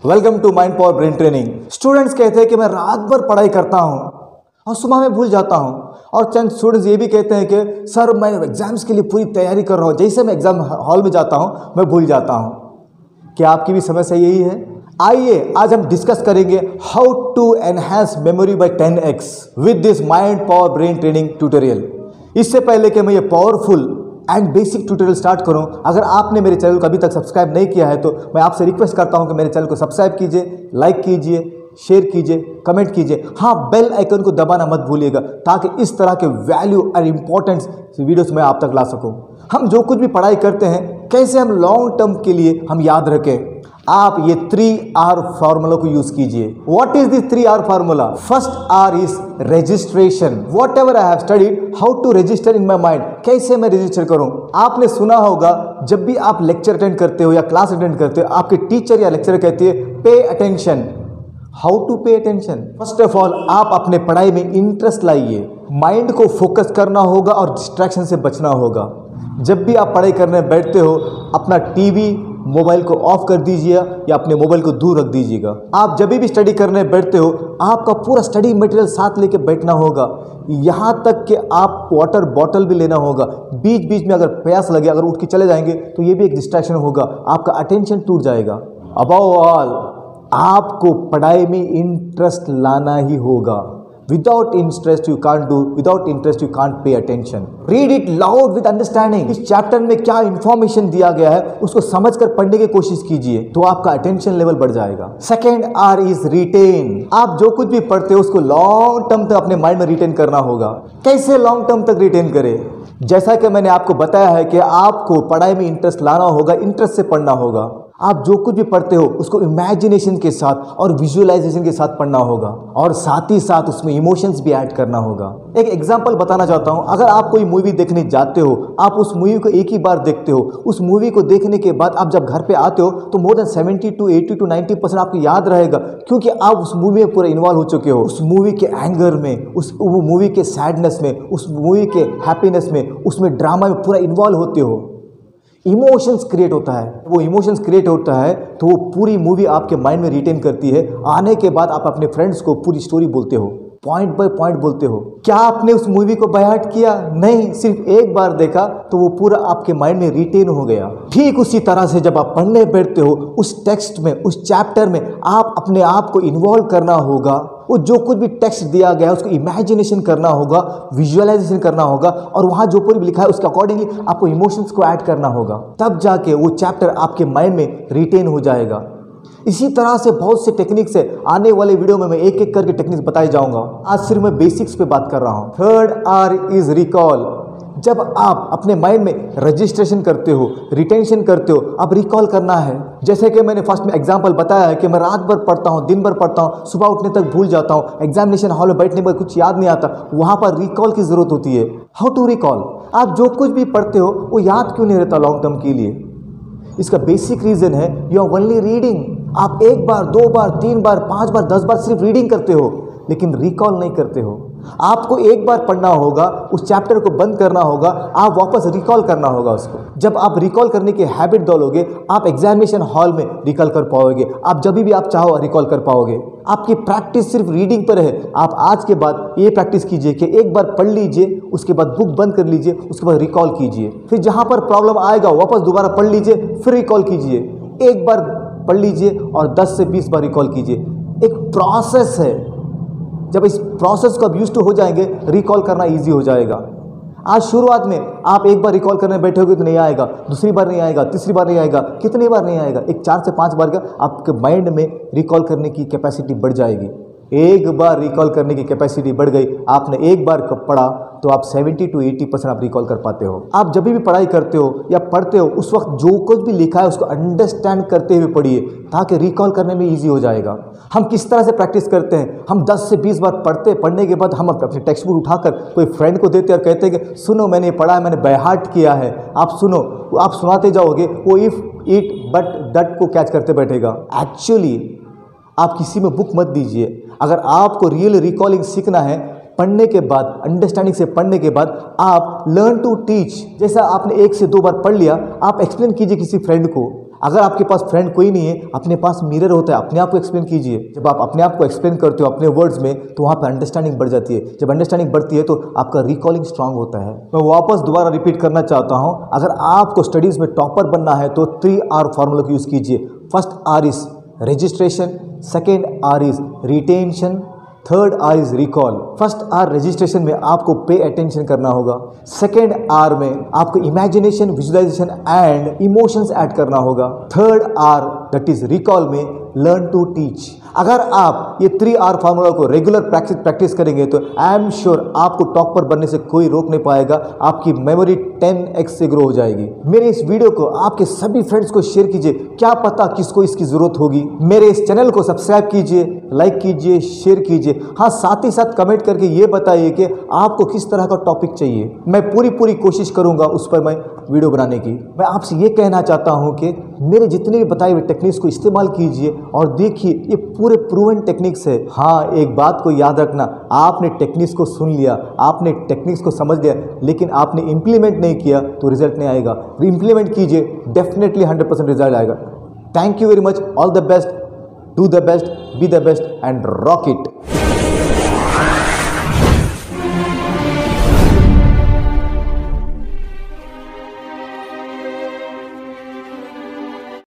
Welcome to mind power brain training. Students कहते हैं कि मैं रात भर पढ़ाई करता हूं और सुबह में भूल जाता हूं, और चंद स्टूडेंट्स ये भी कहते हैं कि सर मैं एग्जाम्स के लिए पूरी तैयारी कर रहा हूं, जैसे मैं एग्जाम हॉल में जाता हूं मैं भूल जाता हूं। क्या आपकी भी समस्या यही है? आइए आज हम डिस्कस करेंगे how to enhance memory by 10x with this mind power brain training tutorial. इससे पहले कि मैं ये powerful and basic tutorial start करूं, अगर आपने मेरे चैनल को अभी तक सब्सक्राइब नहीं किया है तो मैं आपसे रिक्वेस्ट करता हूं कि मेरे चैनल को सब्सक्राइब कीजिए, लाइक कीजिए, शेयर कीजिए, कमेंट कीजिए। हाँ, बेल आइकन को दबाना मत भूलिएगा ताकि इस तरह के वैल्यू और इंपॉर्टेंट वीडियोस मैं आप तक ला सकूं। हम जो कुछ भी पढ़ाई करते हैं कैसे हम लॉन्ग टर्म के लिए हम याद रखें। आप ये 3R फार्मूला को यूज कीजिए। What is this 3R formula? First R is registration. Whatever I have studied, how to register in my mind, कैसे मैं रजिस्टर करूं। आपने सुना होगा जब भी आप लेक्चर अटेंड करते हो या क्लास अटेंड करते हो, आपके टीचर या लेक्चरर कहती है pay attention. How to pay attention? First of all आप अपने पढ़ाई में इंटरेस्ट लाइए, माइंड को फोकस करना होगा और डिस्ट्रैक्शन से बचना होगा। जब भी आप पढ़ाई करने बैठते हो अपना टीवी मोबाइल को ऑफ कर दीजिए या अपने मोबाइल को दूर रख दीजिएगा। आप जब भी स्टडी करने बैठते हो आपका पूरा स्टडी मटेरियल साथ लेके बैठना होगा, यहाँ तक कि आप वाटर बॉटल भी लेना होगा। बीच बीच में अगर प्यास लगे, अगर उठ के चले जाएंगे तो ये भी एक डिस्ट्रैक्शन होगा, आपका अटेंशन टूट जाएगा। अबव ऑल आपको पढ़ाई में इंटरेस्ट लाना ही होगा। Without interest you can't do, without interest you can't pay attention. Read it loud with understanding. इस चैप्टर में क्या इंफॉर्मेशन दिया गया है उसको समझकर पढ़ने की कोशिश कीजिए तो आपका अटेंशन लेवल बढ़ जाएगा। Second R is retain. आप जो कुछ भी पढ़ते हो उसको लॉन्ग टर्म तक अपने माइंड में रिटेन करना होगा। कैसे लॉन्ग टर्म तक रिटेन करें? जैसा कि मैंने आपको बताया है कि आपको पढ़ाई में इंटरेस्ट लाना होगा, इंटरेस्ट से पढ़ना होगा। आप जो कुछ भी पढ़ते हो उसको इमेजिनेशन के साथ और विजुअलाइजेशन के साथ पढ़ना होगा, और साथ ही साथ उसमें इमोशंस भी ऐड करना होगा। एक एग्जांपल बताना चाहता हूं, अगर आप कोई मूवी देखने जाते हो, आप उस मूवी को एक ही बार देखते हो, उस मूवी को देखने के बाद आप जब घर पे आते हो तो मोर देन 70 to 80 to 90% आपको याद रहेगा, क्योंकि आप उस मूवी में पूरा इन्वॉल्व हो चुके हो। उस मूवी के एंगर में, उस मूवी के सैडनेस में, उस मूवी के हैप्पीनेस में, उसमें ड्रामा में पूरा इन्वॉल्व होते हो। इमोशंस क्रिएट होता है, वो इमोशंस क्रिएट होता है तो वो पूरी मूवी आपके माइंड में रिटेन करती है। आने के बाद आप अपने फ्रेंड्स को पूरी स्टोरी बोलते हो, पॉइंट बाय पॉइंट बोलते हो। क्या आपने उस मूवी को बाय हार्ट किया? नहीं, सिर्फ एक बार देखा तो वो पूरा आपके माइंड में रिटेन हो गया। ठीक उसी तरह से जब आप पढ़ने बैठते हो उस टेक्स्ट में, उस चैप्टर में आप अपने आप को इन्वॉल्व करना होगा। वो जो कुछ भी टेक्स्ट दिया गया है उसको इमेजिनेशन करना होगा, विजुअलाइजेशन करना होगा, और वहाँ जो पूरी लिखा है उसके अकॉर्डिंगली आपको इमोशंस को ऐड करना होगा। तब जाके वो चैप्टर आपके माइंड में रिटेन हो जाएगा। इसी तरह से बहुत से टेक्निक्स है, आने वाले वीडियो में मैं एक एक करके टेक्निक्स बताए जाऊंगा। आज सिर्फ मैं बेसिक्स पे बात कर रहा हूँ। Third R is recall. जब आप अपने माइंड में रजिस्ट्रेशन करते हो, रिटेंशन करते हो, अब रिकॉल करना है। जैसे कि मैंने फर्स्ट में एग्जांपल बताया है कि मैं रात भर पढ़ता हूँ, दिन भर पढ़ता हूँ, सुबह उठने तक भूल जाता हूँ, एग्जामिनेशन हॉल में बैठने पर कुछ याद नहीं आता, वहाँ पर रिकॉल की ज़रूरत होती है। How to recall? आप जो कुछ भी पढ़ते हो वो याद क्यों नहीं रहता लॉन्ग टर्म के लिए? इसका बेसिक रीज़न है यू आर ओनली रीडिंग। आप एक बार, दो बार, 3 बार, 5 बार, 10 बार सिर्फ रीडिंग करते हो लेकिन रिकॉल नहीं करते हो। आपको एक बार पढ़ना होगा, उस चैप्टर को बंद करना होगा, आप वापस रिकॉल करना होगा उसको। जब आप रिकॉल करने की हैबिट डालोगे आप एग्जामिनेशन हॉल में रिकॉल कर पाओगे। आप जब भी आप चाहो रिकॉल कर पाओगे। आपकी प्रैक्टिस सिर्फ रीडिंग पर है। आप आज के बाद ये प्रैक्टिस कीजिए कि एक बार पढ़ लीजिए, उसके बाद बुक बंद कर लीजिए, उसके बाद रिकॉल कीजिए। फिर जहाँ पर प्रॉब्लम आएगा वापस दोबारा पढ़ लीजिए, फिर रिकॉल कीजिए। एक बार पढ़ लीजिए और 10 से 20 बार रिकॉल कीजिए। एक प्रोसेस है। जब इस प्रोसेस को आप यूज्ड टू हो जाएंगे रिकॉल करना इजी हो जाएगा। आज शुरुआत में आप एक बार रिकॉल करने बैठोगे तो नहीं आएगा, दूसरी बार नहीं आएगा, तीसरी बार नहीं आएगा, कितनी बार नहीं आएगा, एक 4 से 5 बार का आपके माइंड में रिकॉल करने की कैपेसिटी बढ़ जाएगी। एक बार रिकॉल करने की कैपेसिटी बढ़ गई, आपने एक बार पढ़ा तो आप 70 to 80% आप रिकॉल कर पाते हो। आप जब भी पढ़ाई करते हो या पढ़ते हो उस वक्त जो कुछ भी लिखा है उसको अंडरस्टैंड करते हुए पढ़िए ताकि रिकॉल करने में इजी हो जाएगा। हम किस तरह से प्रैक्टिस करते हैं? हम 10 से 20 बार पढ़ने के बाद हम अपने टेक्स्ट बुक उठाकर कोई फ्रेंड को देते और कहते हैं कि सुनो मैंने पढ़ा है, मैंने बाय हार्ट किया है, आप सुनो। आप सुनाते जाओगे, वो इफ इट बट दैट को कैच करते बैठेगा। एक्चुअली आप किसी में बुक मत दीजिए। अगर आपको रियल रिकॉलिंग सीखना है, पढ़ने के बाद, अंडरस्टैंडिंग से पढ़ने के बाद आप लर्न टू टीच। जैसा आपने 1 से 2 बार पढ़ लिया, आप एक्सप्लेन कीजिए किसी फ्रेंड को। अगर आपके पास फ्रेंड कोई नहीं है, अपने पास मिरर होता है, अपने आप को एक्सप्लेन कीजिए। जब आप अपने आप को एक्सप्लेन करते हो अपने वर्ड्स में, तो वहाँ पर अंडरस्टैंडिंग बढ़ जाती है। जब अंडरस्टैंडिंग बढ़ती है तो आपका रिकॉलिंग स्ट्रांग होता है। मैं वापस दोबारा रिपीट करना चाहता हूँ, अगर आपको स्टडीज़ में टॉपर बनना है तो 3R फार्मूला को यूज़ कीजिए। First R is registration, second R is retention, third R is recall. First R registration में आपको पे अटेंशन करना होगा। सेकेंड R में आपको imagination, visualisation and emotions add करना होगा। Third R that is recall में लर्न टू टीच। अगर आप ये 3R फार्मूला को रेगुलर प्रैक्टिस करेंगे तो आई एम श्योर आपको टॉपर बनने से कोई रोक नहीं पाएगा। आपकी मेमोरी 10x से ग्रो हो जाएगी। मेरे इस वीडियो को आपके सभी फ्रेंड्स को शेयर कीजिए, क्या पता किसको इसकी जरूरत होगी। मेरे इस चैनल को सब्सक्राइब कीजिए, लाइक कीजिए, शेयर कीजिए। हाँ, साथ ही साथ कमेंट करके ये बताइए कि आपको किस तरह का टॉपिक चाहिए। मैं पूरी कोशिश करूंगा उस पर मैं वीडियो बनाने की। मैं आपसे ये कहना चाहता हूं कि मेरे जितने भी बताए हुए टेक्निक्स को इस्तेमाल कीजिए और देखिए ये पूरे प्रूवन टेक्निक्स है। हाँ, एक बात को याद रखना, आपने टेक्निक्स को सुन लिया, आपने टेक्निक्स को समझ लिया, लेकिन आपने इम्प्लीमेंट नहीं किया तो रिजल्ट नहीं आएगा। इम्प्लीमेंट कीजिए, डेफिनेटली 100% रिजल्ट आएगा। Thank you very much, all the best, do the best, be the best and rock it.